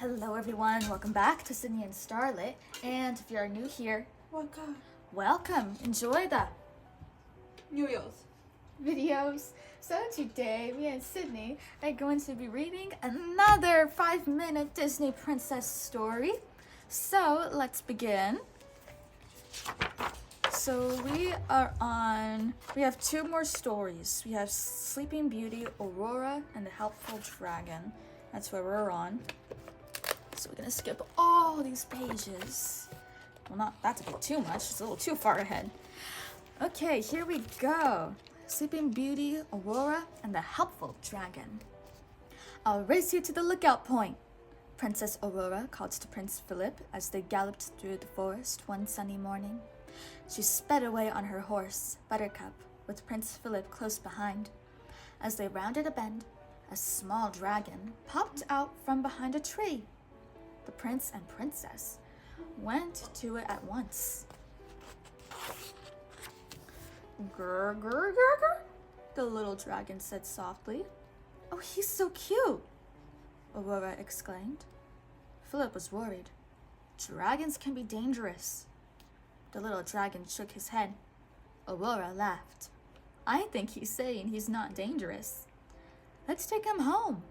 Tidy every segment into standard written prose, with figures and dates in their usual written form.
Hello everyone, welcome back to Sydney and Starlit. And if you're new here, welcome. Enjoy the New Year's videos. So today, me and Sydney are going to be reading another 5-minute Disney princess story. So let's begin. So we have two more stories. We have Sleeping Beauty, Aurora, and the Helpful Dragon. That's where we're on. So we're gonna skip all these pages. Well, not that to be too much, it's a little too far ahead. Okay, here we go. Sleeping Beauty, Aurora, and the Helpful Dragon. I'll race you to the lookout point, Princess Aurora called to Prince Philip as they galloped through the forest one sunny morning. She sped away on her horse, Buttercup, with Prince Philip close behind. As they rounded a bend, a small dragon popped out from behind a tree. The prince and princess went to it at once. Grr, grr, grr, grr, the little dragon said softly. Oh, he's so cute, Aurora exclaimed. Philip was worried. Dragons can be dangerous. The little dragon shook his head. Aurora laughed. I think he's saying he's not dangerous. Let's take him home.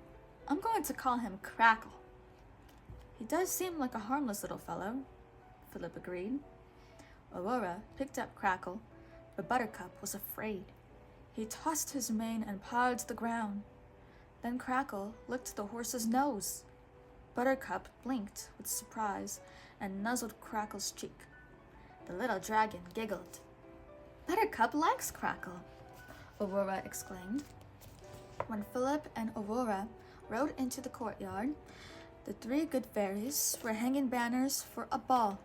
I'm going to call him Crackle. He does seem like a harmless little fellow, Philip agreed. Aurora picked up Crackle, but Buttercup was afraid. He tossed his mane and pawed the ground. Then Crackle licked the horse's nose. Buttercup blinked with surprise and nuzzled Crackle's cheek. The little dragon giggled. Buttercup likes Crackle, Aurora exclaimed. When Philip and Aurora rode into the courtyard, the three good fairies were hanging banners for a ball.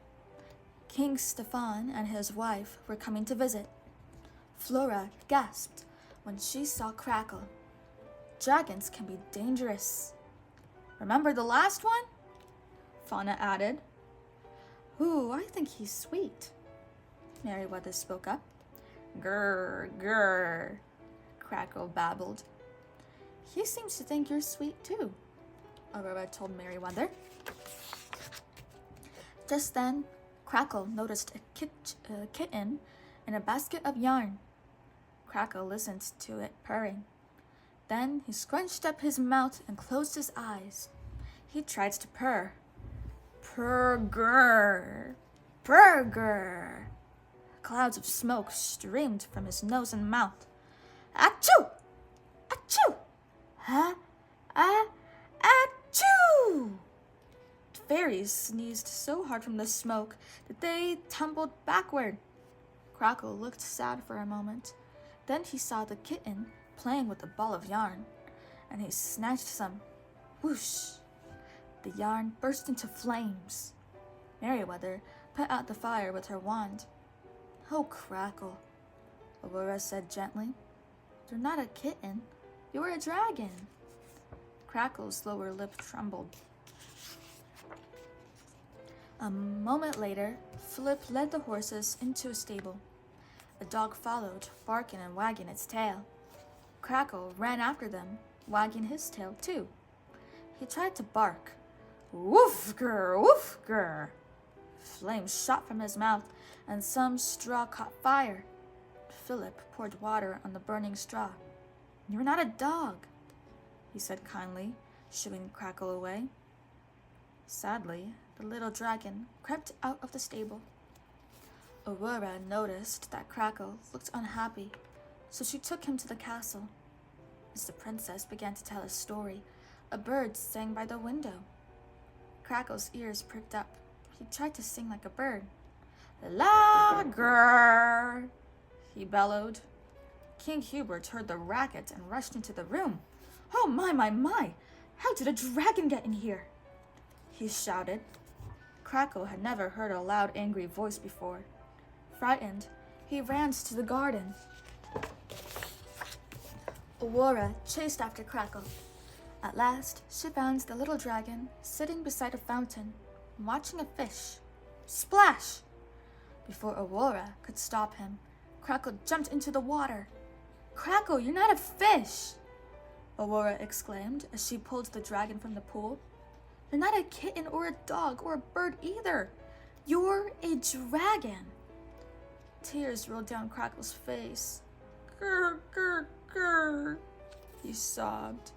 King Stefan and his wife were coming to visit. Flora gasped when she saw Crackle. Dragons can be dangerous. Remember the last one? Fauna added. Ooh, I think he's sweet, Merryweather spoke up. Grr, grr, Crackle babbled. He seems to think you're sweet too, Aurora told Merryweather. Just then, Crackle noticed a kitten in a basket of yarn. Crackle listened to it purring. Then he scrunched up his mouth and closed his eyes. He tried to purr. Purr, grr, purr, grr. Clouds of smoke streamed from his nose and mouth. Achoo! Achoo! Huh? Achoo! The fairies sneezed so hard from the smoke that they tumbled backward. Crackle looked sad for a moment. Then he saw the kitten playing with a ball of yarn, and he snatched some. Whoosh! The yarn burst into flames. Merryweather put out the fire with her wand. Oh, Crackle, Aurora said gently. You're not a kitten. You're a dragon. Crackle's lower lip trembled. A moment later, Philip led the horses into a stable. A dog followed, barking and wagging its tail. Crackle ran after them, wagging his tail too. He tried to bark. Woof, grr, woof, grr. Flames shot from his mouth, and some straw caught fire. Philip poured water on the burning straw. You're not a dog, he said kindly, shooing Crackle away. Sadly, the little dragon crept out of the stable. Aurora noticed that Crackle looked unhappy, so she took him to the castle. As the princess began to tell a story, a bird sang by the window. Crackle's ears pricked up. He tried to sing like a bird. La grrr, he bellowed. King Hubert heard the racket and rushed into the room. Oh, my! How did a dragon get in here? He shouted. Crackle had never heard a loud, angry voice before. Frightened, he ran to the garden. Aurora chased after Crackle. At last, she found the little dragon sitting beside a fountain, watching a fish. Splash! Before Aurora could stop him, Crackle jumped into the water. Crackle, you're not a fish! Aurora exclaimed as she pulled the dragon from the pool. You're not a kitten or a dog or a bird either. You're a dragon. Tears rolled down Crackle's face. Grr, grr, grr, he sobbed.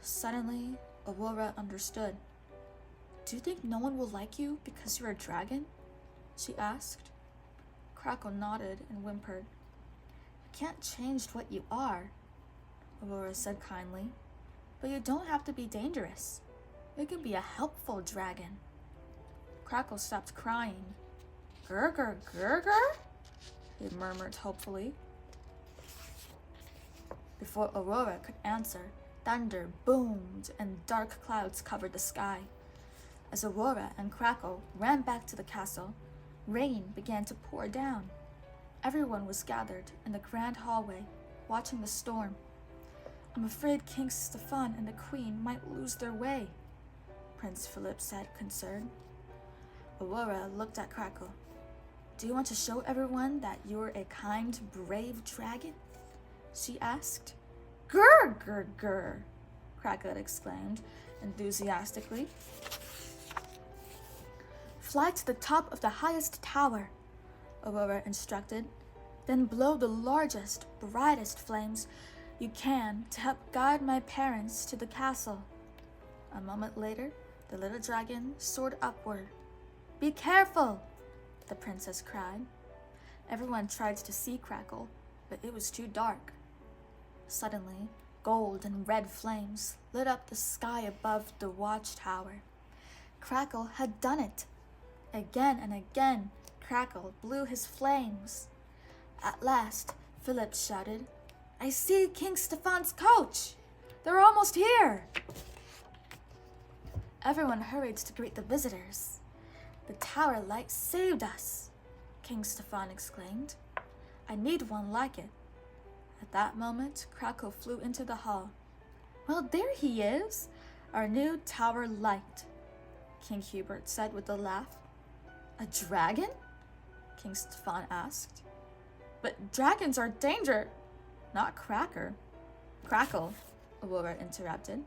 Suddenly, Aurora understood. Do you think no one will like you because you're a dragon? She asked. Crackle nodded and whimpered. You can't change what you are, Aurora said kindly. But you don't have to be dangerous. You can be a helpful dragon. Crackle stopped crying. Grr, grr, grr, grr, he murmured hopefully. Before Aurora could answer, thunder boomed and dark clouds covered the sky. As Aurora and Crackle ran back to the castle, rain began to pour down. Everyone was gathered in the grand hallway, watching the storm. I'm afraid King Stefan and the Queen might lose their way, Prince Philip said, concerned. Aurora looked at Crackle. Do you want to show everyone that you're a kind, brave dragon? She asked. Grr, grr, grr, Crackle exclaimed enthusiastically. Fly to the top of the highest tower, Aurora instructed. Then blow the largest, brightest flames you can to help guide my parents to the castle. A moment later, the little dragon soared upward. Be careful, the princess cried. Everyone tried to see Crackle, but it was too dark. Suddenly, gold and red flames lit up the sky above the watchtower. Crackle had done it. Again and again, Crackle blew his flames. At last, Philip shouted, I see King Stefan's coach! They're almost here! Everyone hurried to greet the visitors. The tower light saved us, King Stefan exclaimed. I need one like it. At that moment, Crackle flew into the hall. Well, there he is, our new tower light, King Hubert said with a laugh. A dragon? King Stefan asked. But dragons are danger. Not Crackle, Aurora interrupted.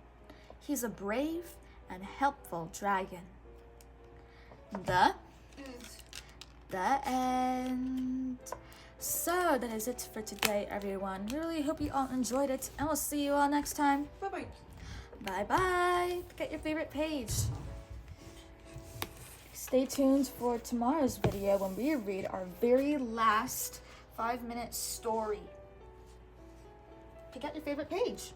He's a brave and helpful dragon. The end. So that is it for today, everyone. Really hope you all enjoyed it, and we'll see you all next time. Bye-bye. Bye-bye. Pick out your favorite page. Stay tuned for tomorrow's video when we read our very last 5-minute story. Pick out your favorite page.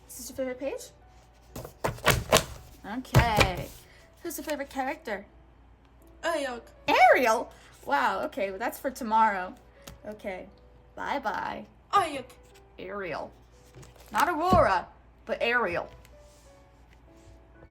Is this your favorite page? Okay. Who's your favorite character? Ayok. Ariel? Wow, okay, well, that's for tomorrow. Okay, bye-bye. Ayok. Ariel. Not Aurora, but Ariel.